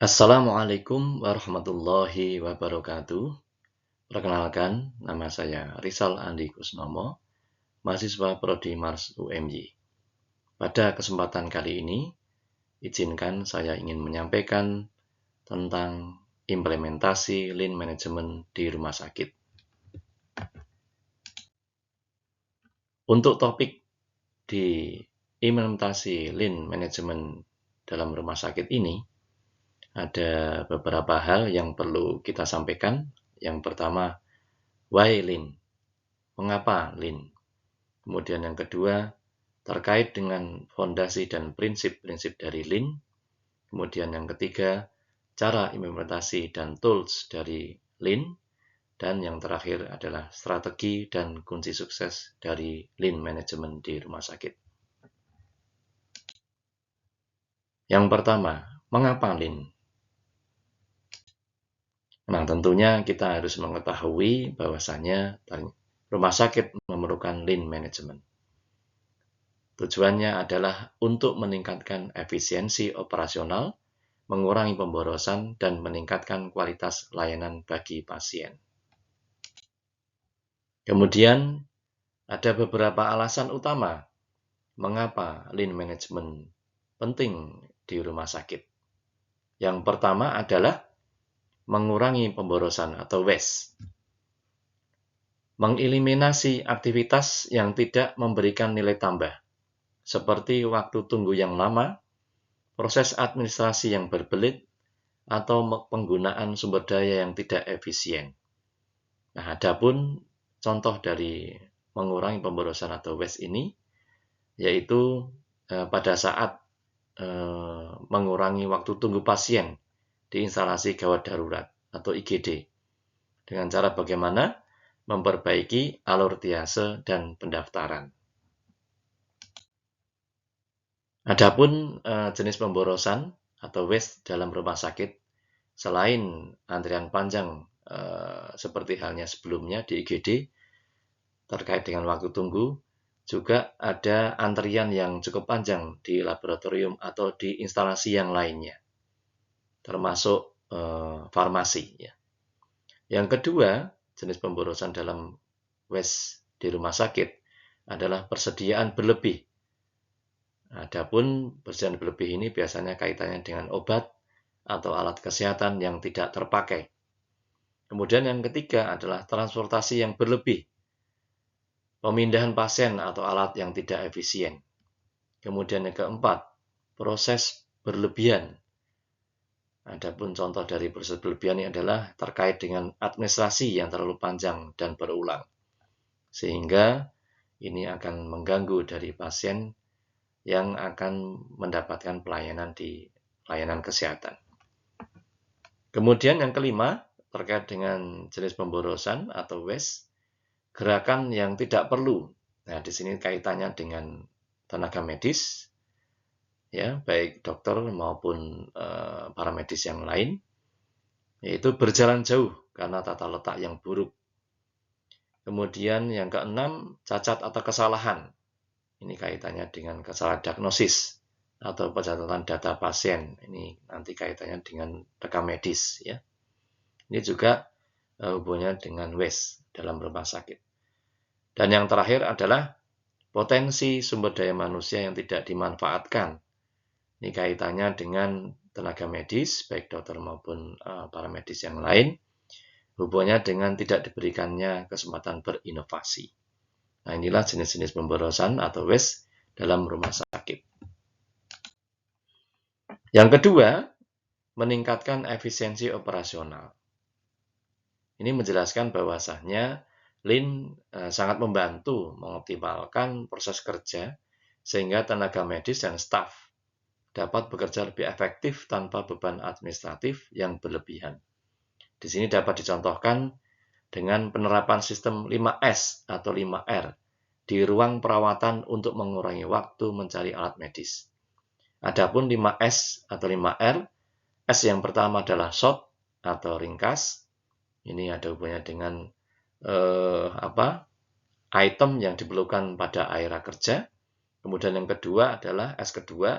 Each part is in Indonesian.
Assalamualaikum warahmatullahi wabarakatuh. Perkenalkan, nama saya Rizal Andi Kusnomo, mahasiswa Prodi Mars UMY. Pada kesempatan kali ini, izinkan saya ingin menyampaikan tentang implementasi Lean Management di rumah sakit. Untuk topik di implementasi Lean Management dalam rumah sakit ini, ada beberapa hal yang perlu kita sampaikan. Yang pertama, why Lean? Mengapa Lean? Kemudian yang kedua, terkait dengan fondasi dan prinsip-prinsip dari Lean. Kemudian yang ketiga, cara implementasi dan tools dari Lean. Dan yang terakhir adalah strategi dan kunci sukses dari Lean Management di rumah sakit. Yang pertama, mengapa Lean? Nah, tentunya kita harus mengetahui bahwasannya rumah sakit memerlukan Lean Management. Tujuannya adalah untuk meningkatkan efisiensi operasional, mengurangi pemborosan, dan meningkatkan kualitas layanan bagi pasien. Kemudian, ada beberapa alasan utama mengapa Lean Management penting di rumah sakit. Yang pertama adalah mengurangi pemborosan atau waste. Mengeliminasi aktivitas yang tidak memberikan nilai tambah, seperti waktu tunggu yang lama, proses administrasi yang berbelit, atau penggunaan sumber daya yang tidak efisien. Nah, adapun contoh dari mengurangi pemborosan atau waste ini, yaitu pada saat mengurangi waktu tunggu pasien di instalasi gawat darurat atau IGD, dengan cara bagaimana memperbaiki alur triase dan pendaftaran. Adapun jenis pemborosan atau waste dalam rumah sakit, selain antrian panjang seperti halnya sebelumnya di IGD terkait dengan waktu tunggu, juga ada antrian yang cukup panjang di laboratorium atau di instalasi yang lainnya, termasuk farmasi. Ya. Yang kedua, jenis pemborosan dalam waste di rumah sakit adalah persediaan berlebih. Adapun persediaan berlebih ini biasanya kaitannya dengan obat atau alat kesehatan yang tidak terpakai. Kemudian yang ketiga adalah transportasi yang berlebih, pemindahan pasien atau alat yang tidak efisien. Kemudian yang keempat, proses berlebihan. Adapun contoh dari proses berlebihan ini adalah terkait dengan administrasi yang terlalu panjang dan berulang, sehingga ini akan mengganggu dari pasien yang akan mendapatkan pelayanan di layanan kesehatan. Kemudian yang kelima, terkait dengan jenis pemborosan atau waste, gerakan yang tidak perlu. Nah, di sini kaitannya dengan tenaga medis, ya, baik dokter maupun para medis yang lain, yaitu berjalan jauh karena tata letak yang buruk. Kemudian yang keenam, cacat atau kesalahan. Ini kaitannya dengan kesalahan diagnosis atau pencatatan data pasien. Ini nanti kaitannya dengan rekam medis. Ya. Ini juga hubungannya dengan waste dalam rumah sakit. Dan yang terakhir adalah potensi sumber daya manusia yang tidak dimanfaatkan. Ini kaitannya dengan tenaga medis, baik dokter maupun para medis yang lain, hubungannya dengan tidak diberikannya kesempatan berinovasi. Nah, inilah jenis-jenis pemborosan atau waste dalam rumah sakit. Yang kedua, meningkatkan efisiensi operasional. Ini menjelaskan bahwasannya Lean sangat membantu mengoptimalkan proses kerja sehingga tenaga medis dan staf dapat bekerja lebih efektif tanpa beban administratif yang berlebihan. Di sini dapat dicontohkan dengan penerapan sistem 5S atau 5R di ruang perawatan untuk mengurangi waktu mencari alat medis. Adapun 5S atau 5R, S yang pertama adalah short atau ringkas. Ini ada hubungannya dengan item yang diperlukan pada area kerja. Kemudian yang kedua adalah S kedua,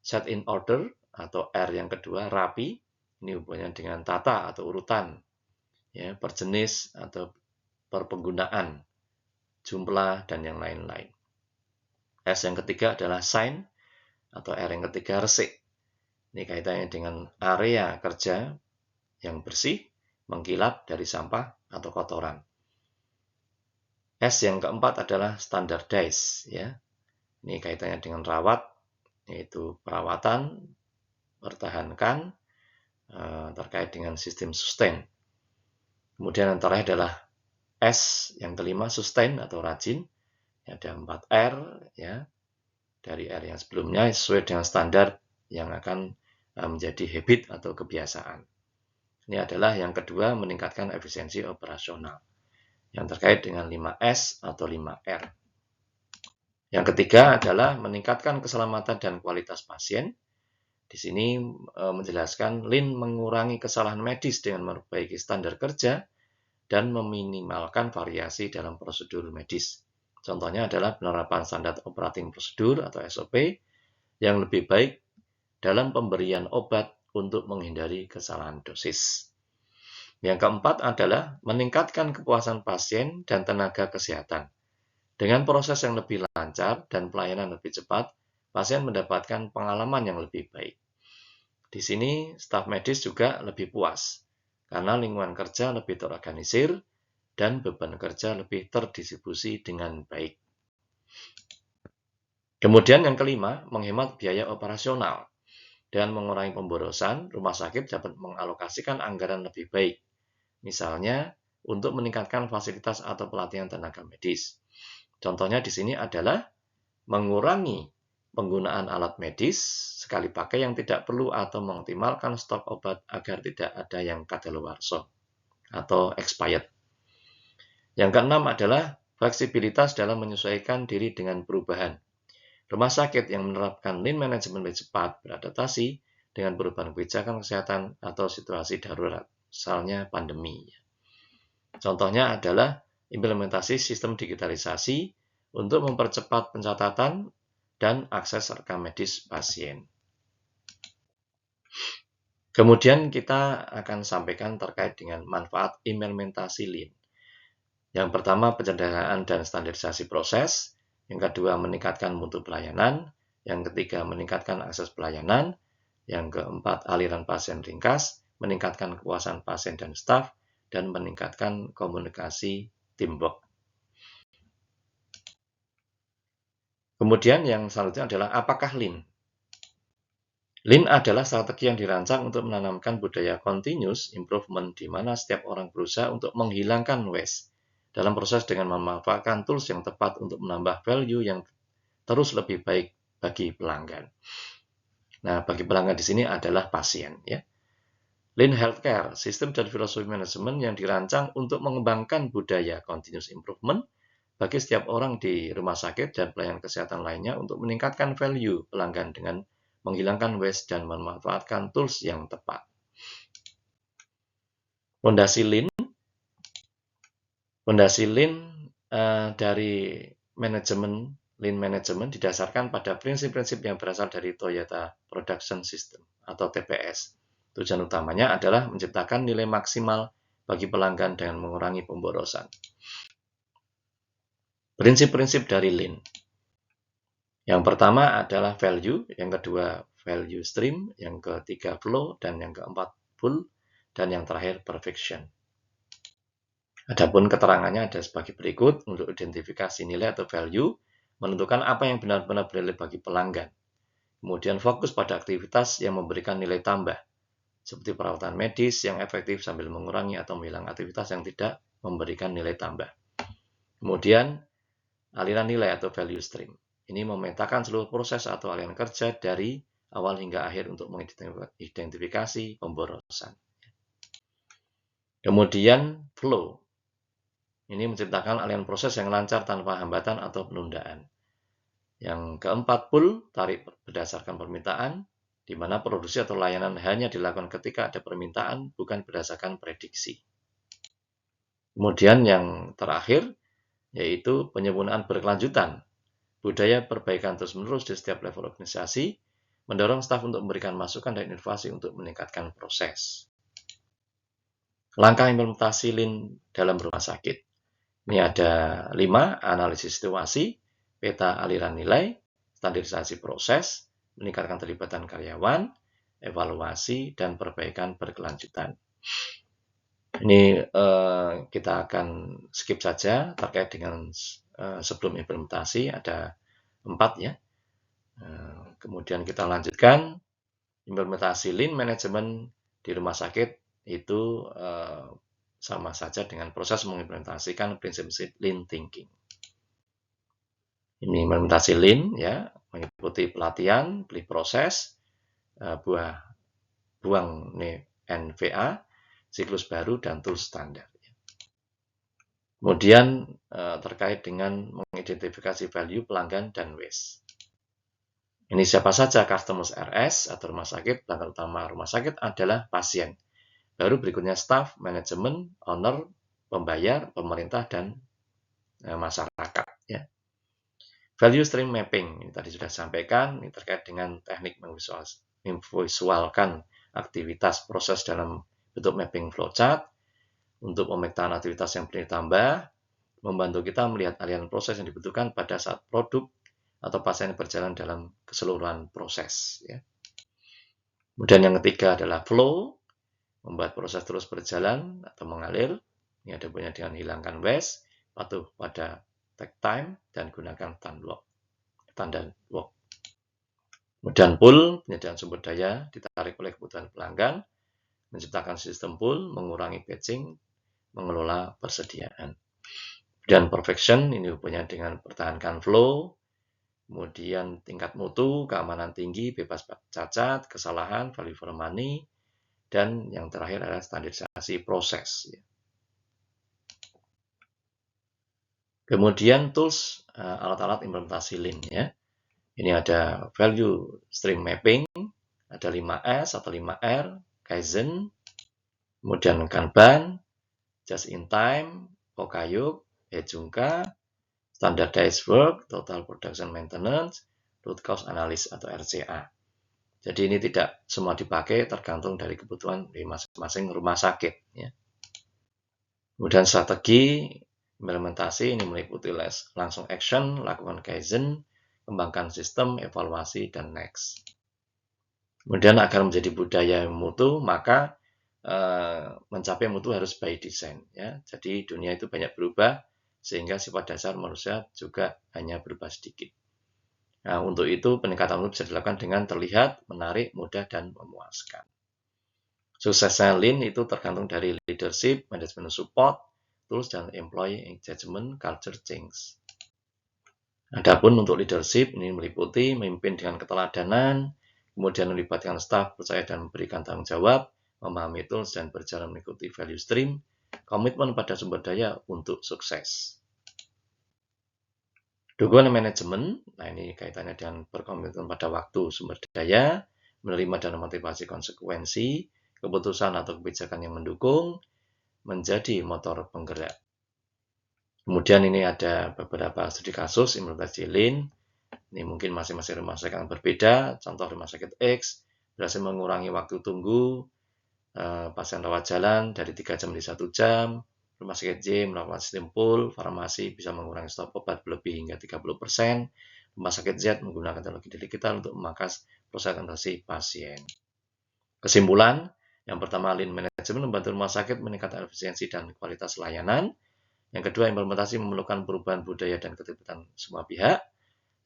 set in order, atau R yang kedua, rapi. Ini hubungannya dengan tata atau urutan, ya, per jenis atau per penggunaan, jumlah, dan yang lain-lain. S yang ketiga adalah sign, atau R yang ketiga resik. Ini kaitannya dengan area kerja yang bersih, mengkilap dari sampah atau kotoran. S yang keempat adalah standardize, ya. Ini kaitannya dengan rawat, yaitu perawatan, pertahankan, terkait dengan sistem sustain. Kemudian yang terakhir adalah S yang kelima, sustain atau rajin. Ada 4 R, ya, dari R yang sebelumnya sesuai dengan standar yang akan menjadi habit atau kebiasaan. Ini adalah yang kedua, meningkatkan efisiensi operasional yang terkait dengan 5S atau 5R. Yang ketiga adalah meningkatkan keselamatan dan kualitas pasien. Di sini menjelaskan Lean mengurangi kesalahan medis dengan memperbaiki standar kerja dan meminimalkan variasi dalam prosedur medis. Contohnya adalah penerapan standar operating prosedur atau SOP yang lebih baik dalam pemberian obat untuk menghindari kesalahan dosis. Yang keempat adalah meningkatkan kepuasan pasien dan tenaga kesehatan. Dengan proses yang lebih lancar dan pelayanan lebih cepat, pasien mendapatkan pengalaman yang lebih baik. Di sini, staf medis juga lebih puas, karena lingkungan kerja lebih terorganisir dan beban kerja lebih terdistribusi dengan baik. Kemudian yang kelima, menghemat biaya operasional. Dengan mengurangi pemborosan, rumah sakit dapat mengalokasikan anggaran lebih baik. Misalnya, untuk meningkatkan fasilitas atau pelatihan tenaga medis. Contohnya di sini adalah mengurangi penggunaan alat medis sekali pakai yang tidak perlu atau mengoptimalkan stok obat agar tidak ada yang kadaluarsa atau expired. Yang keenam adalah fleksibilitas dalam menyesuaikan diri dengan perubahan. Rumah sakit yang menerapkan Lean Management lebih cepat beradaptasi dengan perubahan kebijakan kesehatan atau situasi darurat, misalnya pandemi. Contohnya adalah implementasi sistem digitalisasi untuk mempercepat pencatatan dan akses rekam medis pasien. Kemudian kita akan sampaikan terkait dengan manfaat implementasi Lean. Yang pertama, penyederhanaan dan standarisasi proses. Yang kedua, meningkatkan mutu pelayanan. Yang ketiga, meningkatkan akses pelayanan. Yang keempat, aliran pasien ringkas, meningkatkan kepuasan pasien dan staf, dan meningkatkan komunikasi teamwork. Kemudian yang selanjutnya adalah apakah Lean? Lean adalah strategi yang dirancang untuk menanamkan budaya continuous improvement di mana setiap orang berusaha untuk menghilangkan waste dalam proses dengan memanfaatkan tools yang tepat untuk menambah value yang terus lebih baik bagi pelanggan. Nah, bagi pelanggan di sini adalah pasien, ya. Lean Healthcare, sistem dan filosofi manajemen yang dirancang untuk mengembangkan budaya continuous improvement bagi setiap orang di rumah sakit dan pelayanan kesehatan lainnya untuk meningkatkan value pelanggan dengan menghilangkan waste dan memanfaatkan tools yang tepat. Fondasi Lean dari Lean Management didasarkan pada prinsip-prinsip yang berasal dari Toyota Production System atau TPS. Tujuan utamanya adalah menciptakan nilai maksimal bagi pelanggan dengan mengurangi pemborosan. Prinsip-prinsip dari Lean. Yang pertama adalah value, yang kedua value stream, yang ketiga flow, dan yang keempat full, dan yang terakhir perfection. Adapun keterangannya ada sebagai berikut. Untuk identifikasi nilai atau value, menentukan apa yang benar-benar bernilai bagi pelanggan. Kemudian fokus pada aktivitas yang memberikan nilai tambah, seperti perawatan medis yang efektif sambil mengurangi atau menghilang aktivitas yang tidak memberikan nilai tambah. Kemudian, aliran nilai atau value stream. Ini memetakan seluruh proses atau aliran kerja dari awal hingga akhir untuk mengidentifikasi pemborosan. Kemudian, flow. Ini menciptakan aliran proses yang lancar tanpa hambatan atau penundaan. Yang keempat, pull, tarif berdasarkan permintaan, di mana produksi atau layanan hanya dilakukan ketika ada permintaan, bukan berdasarkan prediksi. Kemudian yang terakhir, yaitu penyempurnaan berkelanjutan. Budaya perbaikan terus-menerus di setiap level organisasi, mendorong staf untuk memberikan masukan dan inovasi untuk meningkatkan proses. Langkah implementasi Lean dalam rumah sakit. Ini ada 5, analisis situasi, peta aliran nilai, standarisasi proses, meningkatkan keterlibatan karyawan, evaluasi, dan perbaikan berkelanjutan. Ini kita akan skip saja terkait dengan sebelum implementasi, ada 4 ya. Kemudian kita lanjutkan implementasi Lean Management di rumah sakit itu sama saja dengan proses mengimplementasikan prinsip-prinsip Lean Thinking. Ini implementasi Lean ya, mengikuti pelatihan, beli proses, buang NVA, siklus baru, dan tools standar. Kemudian terkait dengan mengidentifikasi value pelanggan dan waste. Ini siapa saja customers RS atau rumah sakit, pelanggan utama rumah sakit adalah pasien. Baru berikutnya staff, manajemen, owner, pembayar, pemerintah, dan masyarakat. Ya. Value stream mapping, ini tadi sudah disampaikan, ini terkait dengan teknik memvisualkan aktivitas proses dalam bentuk mapping flowchart untuk pemetaan aktivitas yang perlu ditambah, membantu kita melihat aliran proses yang dibutuhkan pada saat produk atau pasien berjalan dalam keseluruhan proses. Ya. Kemudian yang ketiga adalah flow, membuat proses terus berjalan atau mengalir. Ini ada hubungannya dengan hilangkan waste, patuh pada take time, dan gunakan standard work. Kemudian pool, penyediaan sumber daya ditarik oleh kebutuhan pelanggan, menciptakan sistem pool, mengurangi batching, mengelola persediaan. Dan perfection, ini hubungannya dengan pertahankan flow, kemudian tingkat mutu, keamanan tinggi, bebas cacat, kesalahan, value for money, dan yang terakhir adalah standarisasi proses. Kemudian tools, alat-alat implementasi Lean. Ya. Ini ada value stream mapping, ada 5S atau 5R, Kaizen, kemudian Kanban, just in time, Okayuk, Hejunka, standardized work, total production maintenance, root cause analysis atau RCA. Jadi ini tidak semua dipakai, tergantung dari kebutuhan di masing-masing rumah sakit. Ya. Kemudian strategi implementasi ini meliputi langsung action, lakukan Kaizen, kembangkan sistem, evaluasi, dan next. Kemudian agar menjadi budaya mutu, maka mencapai mutu harus by design. Ya. Jadi dunia itu banyak berubah, sehingga sifat dasar manusia juga hanya berubah sedikit. Nah, untuk itu peningkatan mutu bisa dilakukan dengan terlihat, menarik, mudah, dan memuaskan. Suksesnya Lean itu tergantung dari leadership, management support, tools, dan employee engagement culture change. Adapun untuk leadership ini meliputi memimpin dengan keteladanan, kemudian melibatkan staf, percaya dan memberikan tanggung jawab, memahami tools, dan berjalan mengikuti value stream, komitmen pada sumber daya untuk sukses. Dukungan manajemen, nah ini kaitannya dengan berkomitmen pada waktu sumber daya, menerima dan memotivasi konsekuensi, keputusan atau kebijakan yang mendukung, menjadi motor penggerak. Kemudian ini ada beberapa studi kasus implementasi Lean. Ini mungkin masing-masing rumah sakit yang berbeda. Contoh rumah sakit X berhasil mengurangi waktu tunggu pasien rawat jalan dari 3 jam menjadi 1 jam. Rumah sakit Y melakukan sistem pool, farmasi bisa mengurangi stok obat berlebih hingga 30%. Rumah sakit Z menggunakan teknologi digital untuk memangkas proses konsultasi pasien. Kesimpulan, yang pertama, Lean Management membantu rumah sakit meningkatkan efisiensi dan kualitas layanan. Yang kedua, implementasi memerlukan perubahan budaya dan keterlibatan semua pihak.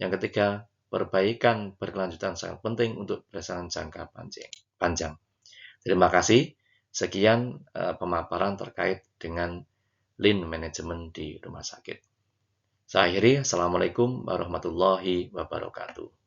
Yang ketiga, perbaikan berkelanjutan sangat penting untuk berdasarkan jangka panjang. Terima kasih. Sekian pemaparan terkait dengan Lean Management di rumah sakit. Saya akhiri. Assalamualaikum warahmatullahi wabarakatuh.